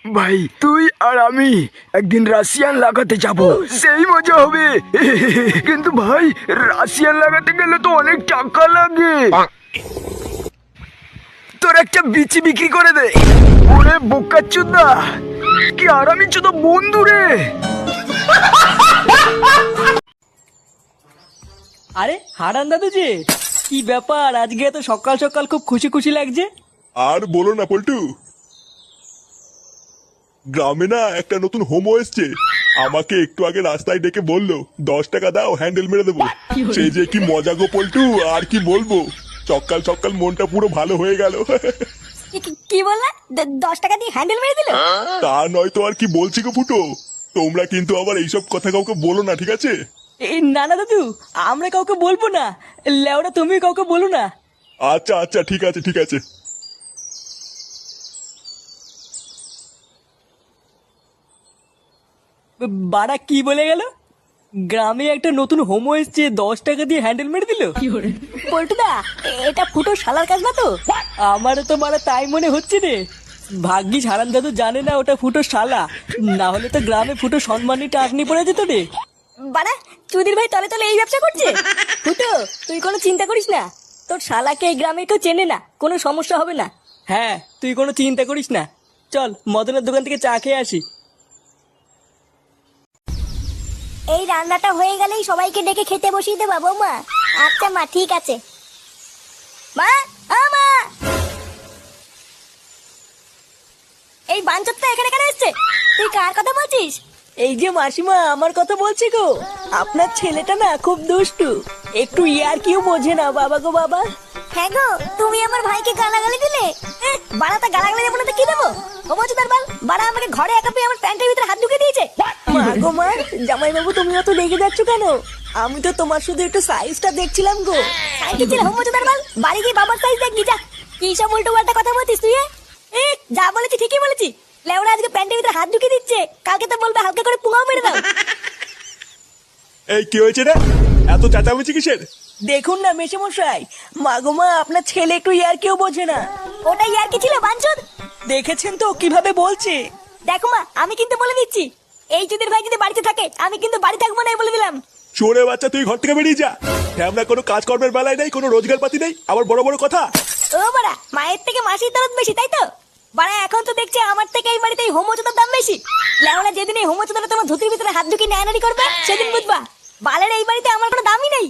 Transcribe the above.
ভাই তুই আর আমি একদিন রাশিয়ান লাগাতে যাব, সেই মজা হবে। কিন্তু ভাই রাশিয়ান লাগাতে গেলে তো অনেক টাকা লাগে। তোর একটা বিচি বিক্রি করে দে। ওরে বোকা চুদা, কি আরামি চুদা বন্ধু রে। আরে হারান দাদু যে, কি ব্যাপার আজকে এত সকাল সকাল খুব খুশি খুশি লাগছে? আর বলো না পল্টু, গ্রামে না একটা নতুন হোমো এসছে। আমাকে একটু আগে রাস্তায় ডেকে বললো 10 টাকা দাও হ্যান্ডেল মেরে দেবো। সেই যে কি মজা গো পল্টু, আর কি বলবো। সকাল সকাল মনটা পুরো ভালো হয়ে গেল। কি বললা? 10 টাকা দিয়ে হ্যান্ডেল মেরে দিল? তা নয় তো আর কি বলছি গো ফুটো। তোমরা কিন্তু আবার এইসব কথা কাউকে বলো না, ঠিক আছে? এই না না দাদু, আমরা কাউকে বলবো না। লেওরা তুমি কাউকে বলো না। আচ্ছা আচ্ছা, ঠিক আছে ঠিক আছে। বাড়া কি বলে গেল? গ্রামে একটা নতুন হোমো এসছে, 10 টাকা দিয়ে হ্যান্ডেল মেরে দিল। পল্টুদা, এটা ফুটো শালার কাজ না তো? আমারও তো মারা তাই মনে হচ্ছে রে। ভাগ্যিস হারান দাদু জানে না ওটা ফুটো শালা, না হলে তো গ্রামে ফুটো সম্মানী টাকনি পড়ে যেত রে। বাড়া, চুদির ভাই তলে তলে এই ব্যবসা করছে। ফুটো, তুই কোনো চিন্তা করিস না, তোর শালাকে এই গ্রামে কেউ চেনে না, কোনো সমস্যা হবে না। হ্যাঁ, তুই কোনো চিন্তা করিস না। চল মদনের দোকান থেকে চা খেয়ে আসি। এই রান্নাটা হয়ে গেলেই সবাইকে ডেকে খেতে বসিয়ে দেবা বৌমা? আচ্ছা মা, ঠিক আছে। মা, ও মা, এই বাঞ্চতটা এখানে কেন এসছে? তুই কার কথা বলছিস? এই যে মাসিমা আমার কথা বলছি গো। আপনার ছেলেটা না খুব দুষ্টু, একটু ইয়ার কিউ বোঝে না বাবা গো বাবা। হ্যাঁ গো, তুমি আমার ভাইকে গালাগালি দিলে। বাড়াটা গালাগালি দেবো না তো কি দেবো? হোমচুদার বাল, বাড়া আমাকে ঘরে একা পেয়ে আমার প্যান্টের ভিতরে হাত ঢুকে দিয়েছে। মা গো মা, জামাই বাবু তুমি অত রেগে যাচ্ছ কেন? আমি তো তোমার শুধু একটু সাইজটা দেখছিলাম গো। সাইকেল ছিল হোমচুদার বাল, বাড়ি গিয়ে বাবার সাইজ দেখবি যা। কি সব উল্টো পাল্টা কথা বলছিস তুই? যা বলেছি ঠিকই বলেছি। লেওড়া আজকে প্যান্টের ভিতরে হাত ঢুকে দিচ্ছে, কালকে তো বলবে হালকা করে পুঙাও মেরে দাও। এই কি হয়েছে রে, এত চেঁচামেচি কিসের? দেখুন না মেশামশাই, মা গো মা আপনার ছেলে একটু ইয়ার কেউ বোঝে না। ওটা ইয়ার কি ছিল বাঞ্চুদ? দেখেছেন তো কিভাবে বলছে। দেখো মা, আমি কিন্তু বলে দিচ্ছি, এই চুদির ভাই যদি বাড়িতে থাকে আমি কিন্তু বাড়ি থাকবো না, বলে দিলাম। চোরে বাচ্চা, তুই ঘর থেকে বেরিয়ে যা। আমরা কোনো কাজকর্মের বেলায় নেই, কোনো রোজগার পাতি নেই, আবার বড় বড় কথা। ও বাড়া, মায়ের থেকে মাসির দরদ বেশি, তাই তো? বাড়া এখন তো দেখছি আমার থেকে এই বাড়িতে এই হোমচুদার দাম বেশি। লেওড়া যেদিন এই হোমচুদাটা তোমার ধুতির ভিতরে হাত ঢুকিয়ে নেয়ানারি করবে সেদিন বুঝবা বালের এই বাড়িতে আমার কোনো দামই নেই।